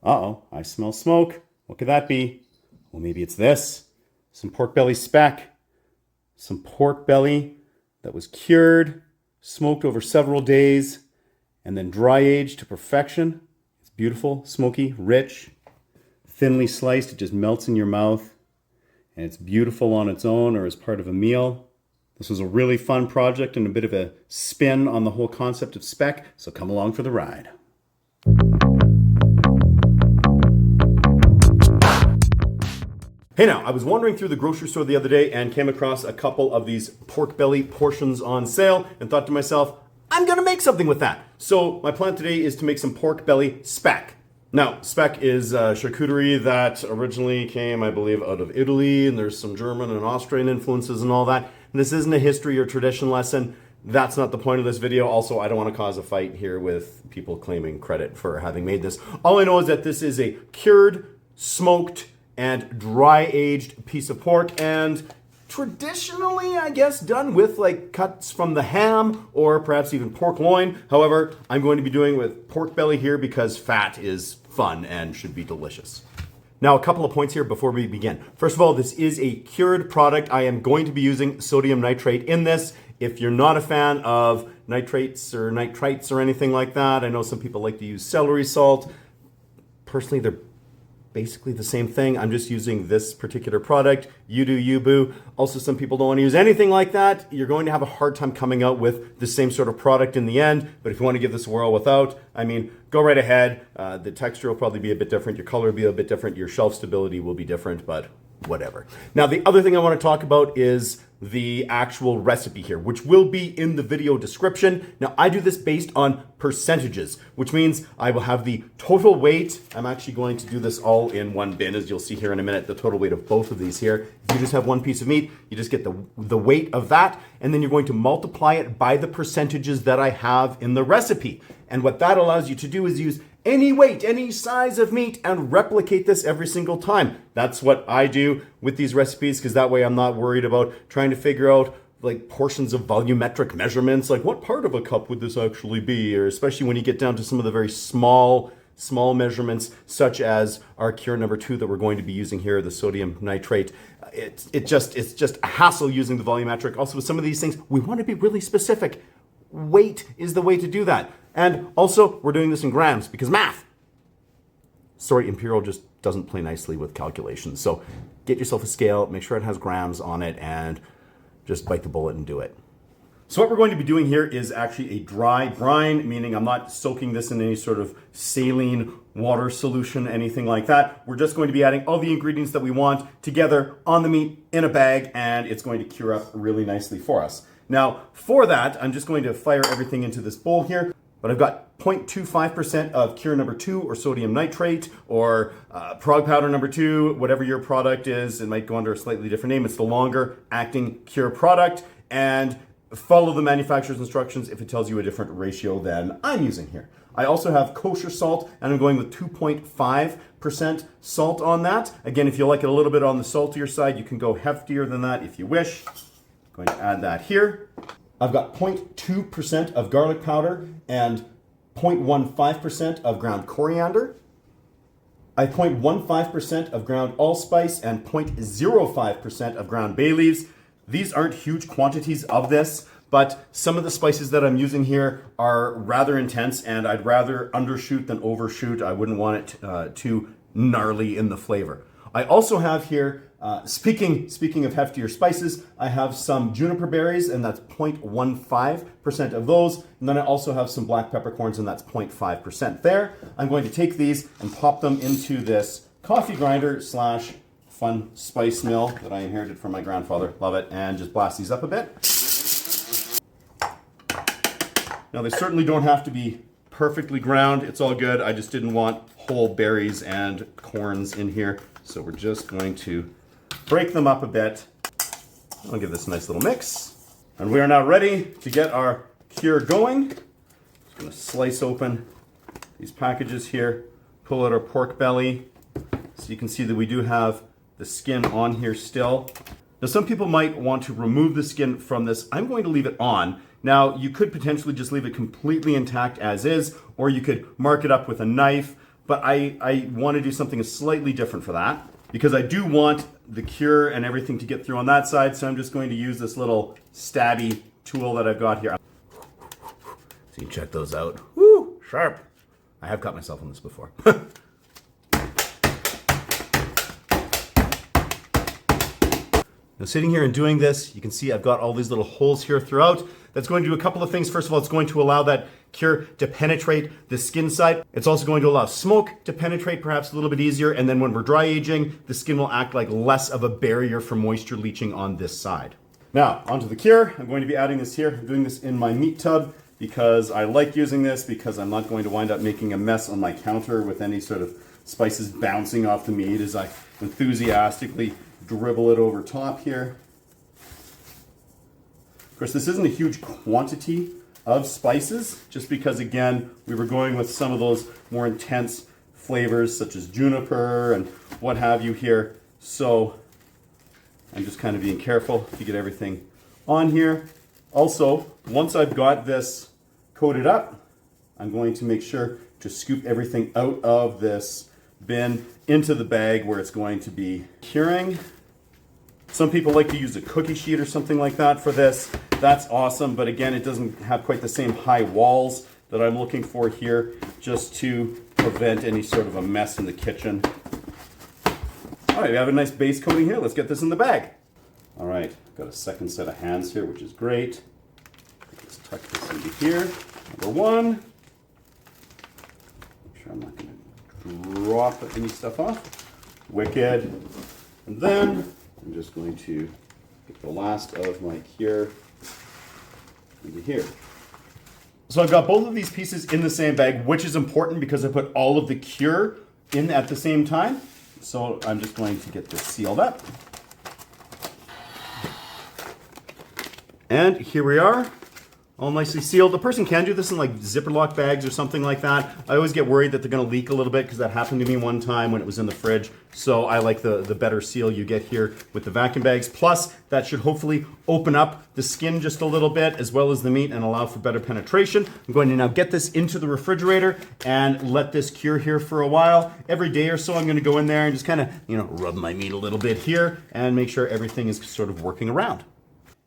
Uh-oh, I smell smoke. What could that be? Well, maybe it's this. Some pork belly speck. Some pork belly that was cured, smoked over several days, and then dry aged to perfection. It's beautiful, smoky, rich, thinly sliced. It just melts in your mouth. And it's beautiful on its own or as part of a meal. This was a really fun project and a bit of a spin on the whole concept of Speck, so come along for the ride. Hey now, I was wandering through the grocery store the other day and came across a couple of these pork belly portions on sale and thought to myself, I'm gonna make something with that. So my plan today is to make some pork belly speck. Now, speck is a charcuterie that originally came, I believe, out of Italy, and there's some German and Austrian influences and all that. And this isn't a history or tradition lesson. That's not the point of this video. Also, I don't want to cause a fight here with people claiming credit for having made this. All I know is that this is a cured, smoked, and dry-aged piece of pork, and traditionally, I guess, done with like cuts from the ham or perhaps even pork loin. However, I'm going to be doing with pork belly here because fat is fun and should be delicious. Now, a couple of points here before we begin. First of all, this is a cured product. I am going to be using sodium nitrate in this. If you're not a fan of nitrates or nitrites or anything like that, I know some people like to use celery salt. Personally, they're basically the same thing. I'm just using this particular product. You do you, boo. Also, some people don't want to use anything like that. You're going to have a hard time coming out with the same sort of product in the end. But if you want to give this a whirl without, I mean, go right ahead. The texture will probably be a bit different. Your color will be a bit different. Your shelf stability will be different, but whatever. Now, the other thing I want to talk about is the actual recipe here, which will be in the video description. Now, I do this based on percentages, which means I will have the total weight. I'm actually going to do this all in one bin, as you'll see here in a minute, the total weight of both of these here. If you just have one piece of meat, you just get the weight of that, and then you're going to multiply it by the percentages that I have in the recipe. And what that allows you to do is use any weight, any size of meat, and replicate this every single time. That's what I do with these recipes, because that way I'm not worried about trying to figure out like portions of volumetric measurements, like what part of a cup would this actually be, or especially when you get down to some of the very small measurements, such as our cure number 2 that we're going to be using here, the sodium nitrate. It's just a hassle using the volumetric. Also, with some of these things, we want to be really specific. Weight is the way to do that. And also, we're doing this in grams because math. Sorry, Imperial just doesn't play nicely with calculations. So get yourself a scale, make sure it has grams on it, and just bite the bullet and do it. So what we're going to be doing here is actually a dry brine, meaning I'm not soaking this in any sort of saline water solution, anything like that. We're just going to be adding all the ingredients that we want together on the meat in a bag, and it's going to cure up really nicely for us. Now, for that, I'm just going to fire everything into this bowl here. But I've got 0.25% of cure number 2 or sodium nitrate or Prague Powder number 2, whatever your product is. It might go under a slightly different name. It's the longer acting cure product. And follow the manufacturer's instructions if it tells you a different ratio than I'm using here. I also have kosher salt, and I'm going with 2.5% salt on that. Again, if you like it a little bit on the saltier side, you can go heftier than that if you wish. I'm going to add that here. I've got 0.2% of garlic powder and 0.15% of ground coriander. I have 0.15% of ground allspice and 0.05% of ground bay leaves. These aren't huge quantities of this, but some of the spices that I'm using here are rather intense, and I'd rather undershoot than overshoot. I wouldn't want it too gnarly in the flavor. I also have here, speaking of heftier spices, I have some juniper berries, and that's 0.15% of those. And then I also have some black peppercorns, and that's 0.5% there. I'm going to take these and pop them into this coffee grinder / fun spice mill that I inherited from my grandfather. Love it. And just blast these up a bit. Now, they certainly don't have to be perfectly ground. It's all good. I just didn't want whole berries and corns in here. So we're just going to break them up a bit. I'll give this a nice little mix. And we are now ready to get our cure going. Just going to slice open these packages here, pull out our pork belly. So you can see that we do have the skin on here still. Now, some people might want to remove the skin from this. I'm going to leave it on. Now, you could potentially just leave it completely intact as is, or you could mark it up with a knife. but I want to do something slightly different for that because I do want the cure and everything to get through on that side. So I'm just going to use this little stabby tool that I've got here. So you check those out. Woo, sharp. I have cut myself on this before. Now sitting here and doing this, you can see I've got all these little holes here throughout. That's going to do a couple of things. First of all, it's going to allow that cure to penetrate the skin side. It's also going to allow smoke to penetrate perhaps a little bit easier. And then when we're dry aging, the skin will act like less of a barrier for moisture leaching on this side. Now, onto the cure. I'm going to be adding this here. I'm doing this in my meat tub because I like using this because I'm not going to wind up making a mess on my counter with any sort of spices bouncing off the meat as I enthusiastically dribble it over top here. Of course, this isn't a huge quantity of spices, just because, again, we were going with some of those more intense flavors, such as juniper and what have you here. So I'm just kind of being careful to get everything on here. Also, once I've got this coated up, I'm going to make sure to scoop everything out of this bin into the bag where it's going to be curing. Some people like to use a cookie sheet or something like that for this. That's awesome, but again, it doesn't have quite the same high walls that I'm looking for here, just to prevent any sort of a mess in the kitchen. All right, we have a nice base coating here. Let's get this in the bag. All right, got a second set of hands here, which is great. Let's tuck this into here. Number one. Make sure I'm not going to drop any stuff off. Wicked. And then I'm just going to get the last of my cure into here. So I've got both of these pieces in the same bag, which is important because I put all of the cure in at the same time. So I'm just going to get this sealed up. And here we are, all nicely sealed. The person can do this in like Ziploc bags or something like that. I always get worried that they're gonna leak a little bit because that happened to me one time when it was in the fridge. So I like the better seal you get here with the vacuum bags. Plus, that should hopefully open up the skin just a little bit as well as the meat and allow for better penetration. I'm going to now get this into the refrigerator and let this cure here for a while. Every day or so, I'm gonna go in there and just kind of, rub my meat a little bit here and make sure everything is sort of working around.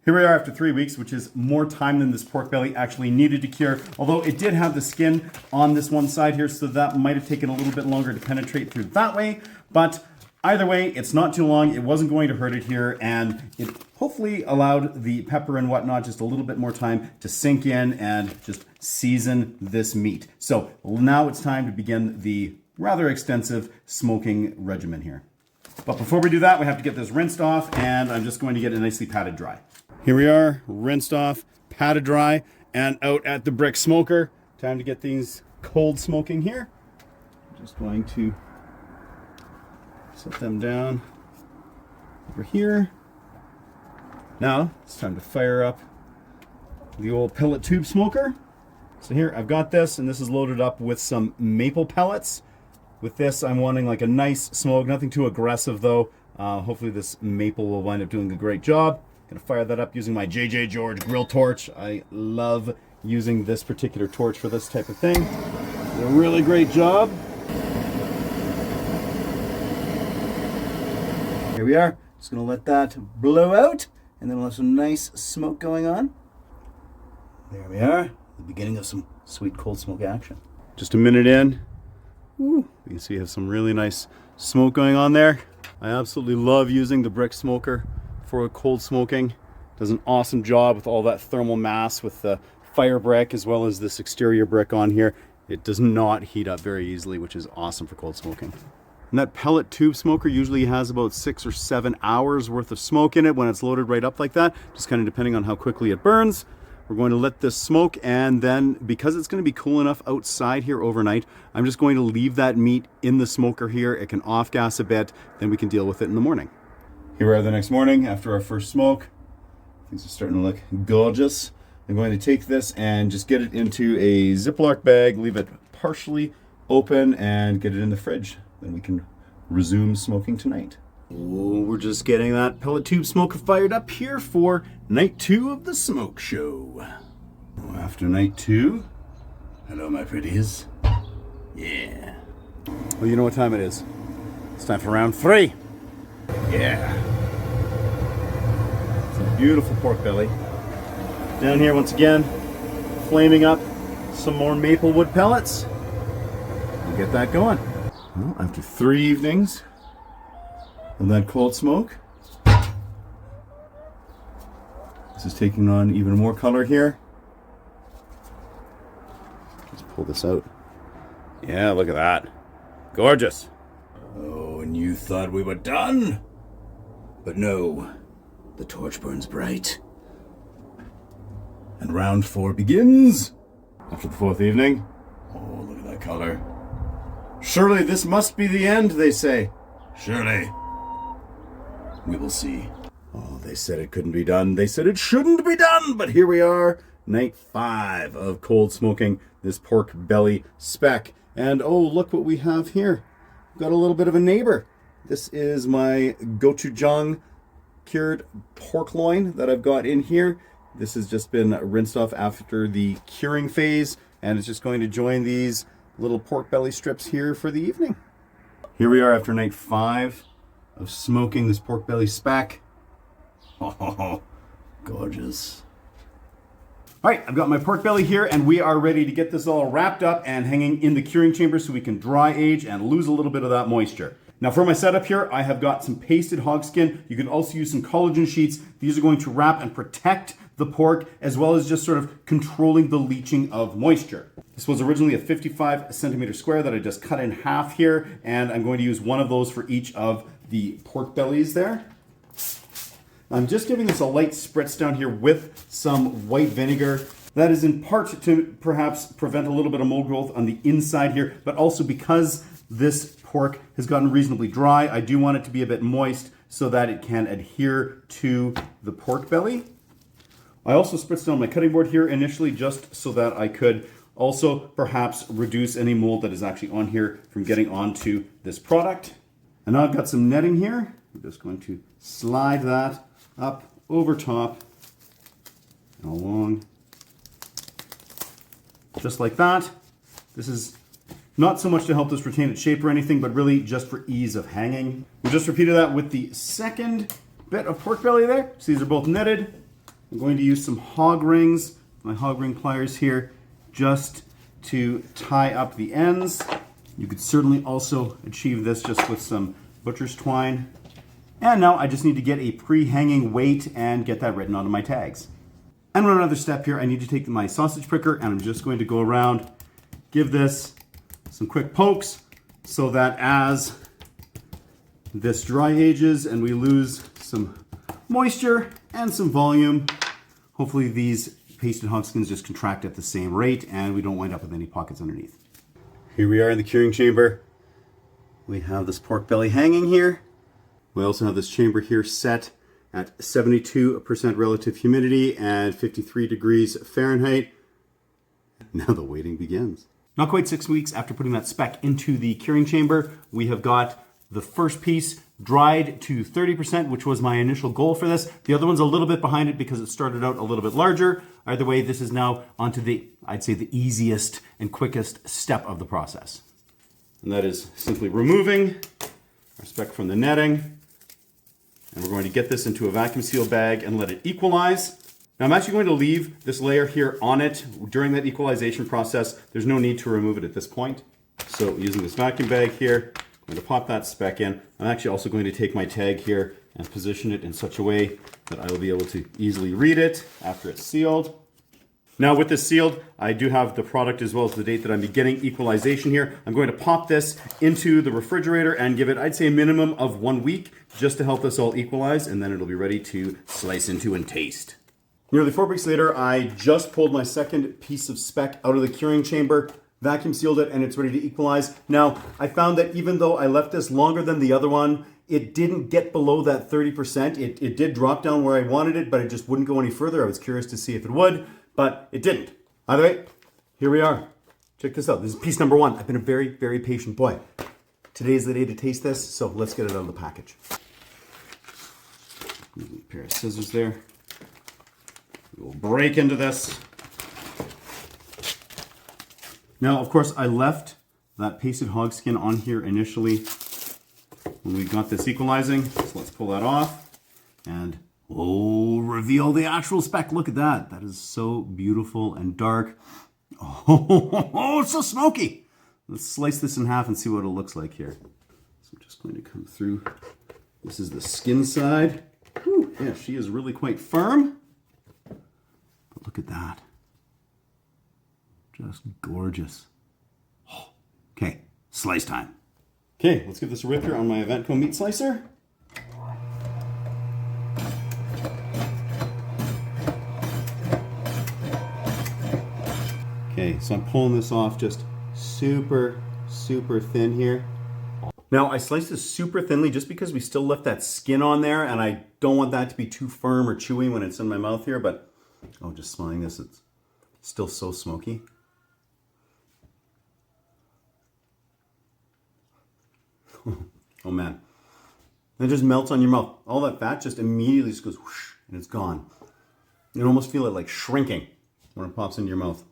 Here we are after 3 weeks, which is more time than this pork belly actually needed to cure. Although it did have the skin on this one side here, so that might have taken a little bit longer to penetrate through that way. But either way, it's not too long. It wasn't going to hurt it here, and it hopefully allowed the pepper and whatnot just a little bit more time to sink in and just season this meat. So now it's time to begin the rather extensive smoking regimen here. But before we do that, we have to get this rinsed off, and I'm just going to get it nicely patted dry. Here we are, rinsed off, patted dry, and out at the brick smoker. Time to get these cold smoking here. Just going to set them down over here. Now, it's time to fire up the old pellet tube smoker. So here, I've got this, and this is loaded up with some maple pellets. With this, I'm wanting like a nice smoke, nothing too aggressive though. Hopefully this maple will wind up doing a great job. Gonna fire that up using my J.J. George grill torch. I love using this particular torch for this type of thing. Did a really great job. Here we are. Just gonna let that blow out, and then we'll have some nice smoke going on. There we are. The beginning of some sweet cold smoke action. Just a minute in. Ooh, you can see you have some really nice smoke going on there. I absolutely love using the brick smoker for cold smoking. Does an awesome job with all that thermal mass with the fire brick as well as this exterior brick on here. It does not heat up very easily, which is awesome for cold smoking. And that pellet tube smoker usually has about 6 or 7 hours worth of smoke in it when it's loaded right up like that, just kind of depending on how quickly it burns. We're going to let this smoke, and then because it's going to be cool enough outside here overnight, I'm just going to leave that meat in the smoker here. It can off gas a bit, then we can deal with it in the morning. Here we are the next morning after our first smoke. Things are starting to look gorgeous. I'm going to take this and just get it into a Ziploc bag, leave it partially open, and get it in the fridge. Then we can resume smoking tonight. Oh, we're just getting that pellet tube smoker fired up here for night 2 of the smoke show. After night 2, hello my pretties. Yeah, Well, you know what time it is. It's time for round 3. Yeah. Some beautiful pork belly. Down here once again, flaming up some more maple wood pellets. We'll get that going. Well, after 3 evenings of that cold smoke, this is taking on even more color here. Let's pull this out. Yeah, look at that. Gorgeous. Oh, and you thought we were done? But no, the torch burns bright. And round 4 begins. After the 4th evening. Oh, look at that color. Surely this must be the end, they say. Surely. We will see. Oh, they said it couldn't be done. They said it shouldn't be done. But here we are, night 5 of cold smoking this pork belly speck. And oh, look what we have here. We've got a little bit of a neighbor. This is my gochujang cured pork loin that I've got in here. This has just been rinsed off after the curing phase, and it's just going to join these little pork belly strips here for the evening. Here we are after night 5 of smoking this pork belly speck. Oh, gorgeous. All right, I've got my pork belly here, and we are ready to get this all wrapped up and hanging in the curing chamber so we can dry age and lose a little bit of that moisture. Now for my setup here, I have got some pasted hog skin. You can also use some collagen sheets. These are going to wrap and protect the pork, as well as just sort of controlling the leaching of moisture. This was originally a 55 centimeter square that I just cut in half here, and I'm going to use one of those for each of the pork bellies there. I'm just giving this a light spritz down here with some white vinegar. That is in part to perhaps prevent a little bit of mold growth on the inside here, but also because this pork has gotten reasonably dry, I do want it to be a bit moist so that it can adhere to the pork belly. I also spritzed on my cutting board here initially just so that I could also perhaps reduce any mold that is actually on here from getting onto this product. And now I've got some netting here. I'm just going to slide that up over top and along, just like that. This is not so much to help this retain its shape or anything, but really just for ease of hanging. We just repeated that with the second bit of pork belly there. So these are both netted. I'm going to use some hog rings, my hog ring pliers here, just to tie up the ends. You could certainly also achieve this just with some butcher's twine. And now I just need to get a pre-hanging weight and get that written onto my tags. And one other step here, I need to take my sausage pricker and I'm just going to go around, give this some quick pokes so that as this dry ages and we lose some moisture and some volume, hopefully these pasted hog skins just contract at the same rate and we don't wind up with any pockets underneath. Here we are in the curing chamber. We have this pork belly hanging here. We also have this chamber here set at 72% relative humidity and 53 degrees Fahrenheit. Now the waiting begins. Not quite 6 weeks after putting that speck into the curing chamber, we have got the first piece dried to 30%, which was my initial goal for this. The other one's a little bit behind it because it started out a little bit larger. Either way, this is now onto the, I'd say, the easiest and quickest step of the process. And that is simply removing our speck from the netting. And we're going to get this into a vacuum seal bag and let it equalize. Now I'm actually going to leave this layer here on it during that equalization process. There's no need to remove it at this point. So using this vacuum bag here, I'm going to pop that speck in. I'm actually also going to take my tag here and position it in such a way that I will be able to easily read it after it's sealed. Now with this sealed, I do have the product as well as the date that I'm beginning equalization here. I'm going to pop this into the refrigerator and give it, I'd say, a minimum of 1 week just to help this all equalize, and then it'll be ready to slice into and taste. Nearly 4 weeks later, I just pulled my second piece of speck out of the curing chamber, vacuum sealed it, and it's ready to equalize. Now, I found that even though I left this longer than the other one, it didn't get below that 30%. It did drop down where I wanted it, but it just wouldn't go any further. I was curious to see if it would, but it didn't. Either way, here we are. Check this out. This is piece number 1. I've been a very, very patient boy. Today's the day to taste this, so let's get it out of the package. A pair of scissors there. We'll break into this. Now, of course, I left that pasted hog skin on here initially when we got this equalizing. So let's pull that off and reveal the actual speck. Look at that. That is so beautiful and dark. Oh, it's so smoky. Let's slice this in half and see what it looks like here. So I'm just going to come through. This is the skin side. Whew, yeah, she is really quite firm. But look at that. Just gorgeous. Okay, slice time. Okay, let's give this a rip here on my Eventco meat slicer. Okay, so I'm pulling this off just super thin here. Now I sliced this super thinly just because we still left that skin on there and I don't want that to be too firm or chewy when it's in my mouth here, but just smelling this, it's still so smoky. Oh man, it just melts on your mouth. All that fat just immediately just goes whoosh and it's gone. You almost feel it like shrinking when it pops into your mouth.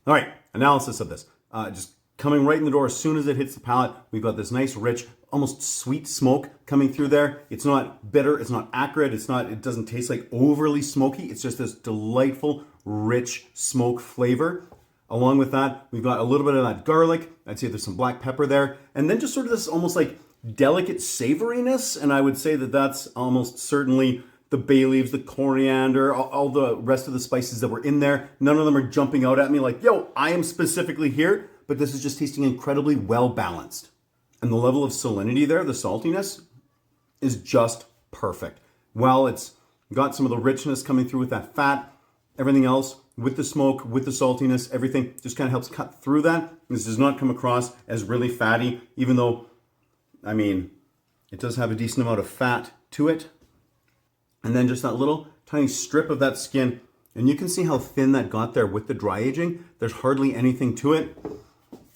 All right, analysis of this. Just coming right in the door as soon as it hits the palate, we've got this nice, rich, almost sweet smoke coming through there. It's not bitter, it's not acrid, it doesn't taste like overly smoky. It's just this delightful, rich smoke flavor. Along with that, we've got a little bit of that garlic. I'd say there's some black pepper there. And then just sort of this almost like delicate savoriness. And I would say that that's almost certainly the bay leaves, the coriander, all the rest of the spices that were in there. None of them are jumping out at me like, yo, I am specifically here. But this is just tasting incredibly well balanced. And the level of salinity there, the saltiness, is just perfect. While it's got some of the richness coming through with that fat, everything else, with the smoke, with the saltiness, everything just kind of helps cut through that. This does not come across as really fatty, even though, I mean, it does have a decent amount of fat to it. And then just that little tiny strip of that skin. And you can see how thin that got there with the dry aging. There's hardly anything to it.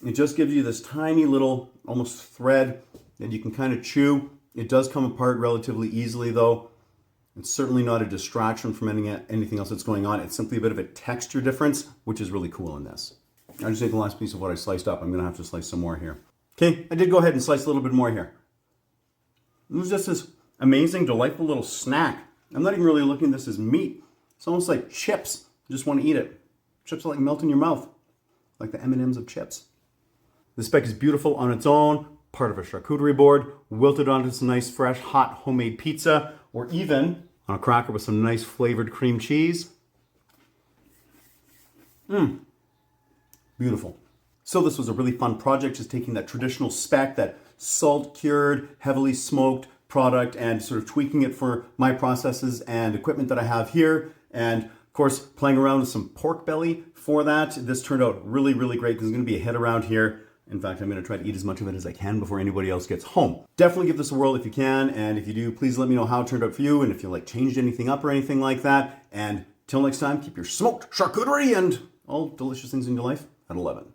It just gives you this tiny little, almost thread that you can kind of chew. It does come apart relatively easily though. It's certainly not a distraction from anything else that's going on. It's simply a bit of a texture difference, which is really cool in this. I just ate the last piece of what I sliced up. I'm gonna have to slice some more here. Okay, I did go ahead and slice a little bit more here. It was just this amazing, delightful little snack. I'm not even really looking at this as meat. It's almost like chips. You just want to eat it. Chips are like melt in your mouth, like the M&Ms of chips. The speck is beautiful on its own, part of a charcuterie board, wilted onto some nice, fresh, hot, homemade pizza, or even on a cracker with some nice flavored cream cheese. Beautiful. So this was a really fun project, just taking that traditional speck, that salt-cured, heavily smoked product, and sort of tweaking it for my processes and equipment that I have here. And of course, playing around with some pork belly for that. This turned out really, really great. This is gonna be a hit around here. In fact, I'm going to try to eat as much of it as I can before anybody else gets home. Definitely give this a whirl if you can, and if you do, please let me know how it turned out for you, and if you changed anything up or anything like that. And till next time, keep your smoked charcuterie and all delicious things in your life at 11.